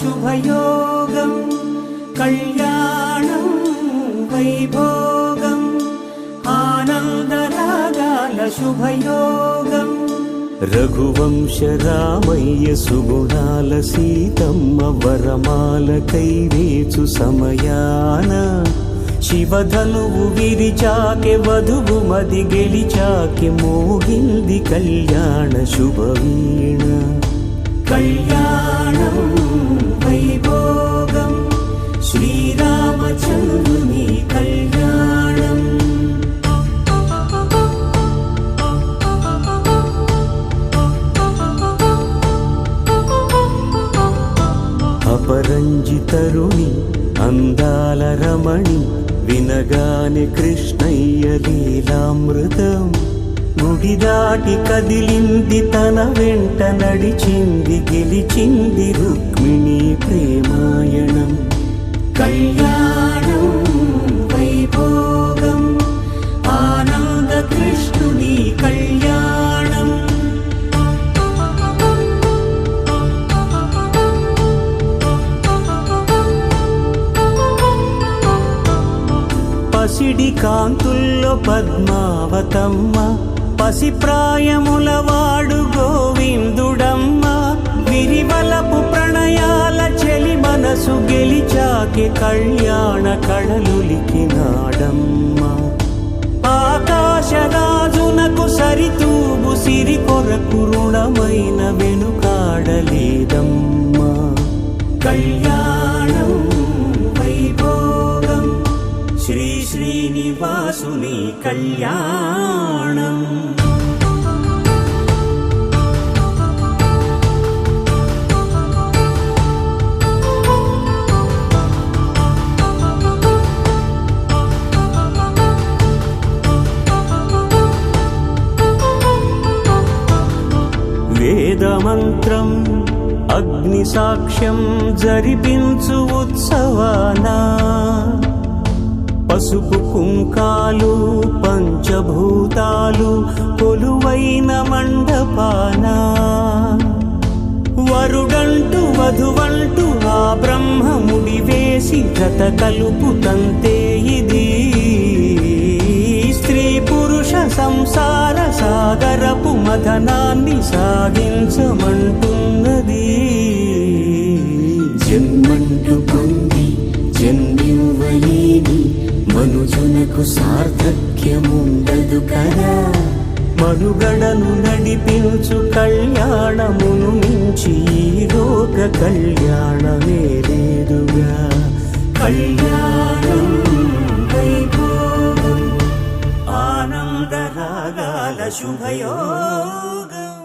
శుభయోగం కళ్యాణం వైభోగం ఆనందరాగాల శుభయోగం రఘువంశ రామయ్య సుగుణాల సీతమ్మ వరమాల కైవేచు సమయాన శివధనువు విరిచాకె వధువు మది గెలిచాకె మోగింది కళ్యాణ శుభవీణ కళ్యాణం వైభోగం శ్రీరామచంద్రుని కళ్యాణం అపరంజి తరుణి అందాల రమణి వినగానే కృష్ణయ్య లీలామృతం గుడి దాటి కదిలింది తన వెంట నడిచింది గెలిచింది రుక్మిణి ప్రేమాయణం కళ్యాణం వైభోగం ఆనంద కృష్ణుని కళ్యాణం పసిడి కాంతుల్లో పద్మావతమ్మ పసిప్రాయముల వాడు గోవిందుడమ్మ విరివలపు ప్రణయాల చెలి మనసు గెలిచాకే కళ్యాణ కళలులికినాడమ్మ ఆకాశరాజునకు సరితూగు సిరి కొరకు రుణమైన వెనుకాడలేదమ్మ కళ్యాణం వైభోగం శ్రీ శ్రీనివాసుని కళ్యాణం వేదమంత్రం అగ్ని సాక్ష్యం జరిపించు ఉత్సవానా పసుపు కుంకాలు పంచభూతాలు కొలువైన మండపాన వరుడంటూ వధువంటూ ఆ బ్రహ్మముడి వేసి జత కలుపుతంతే ఇది స్త్రీ పురుష సంసార సాగరపు మథనాన్ని సాగించమంటున్నది జన్మంటూ పొంది జన్మివ్వలేని మనుజునకు సార్థక్యముండదు కదా మనుగడను నడిపించు కళ్యాణమును మించి లోక కళ్యాణమే లేదుగా కళ్యాణం వైభోగం ఆనందరాగాల శుభయోగం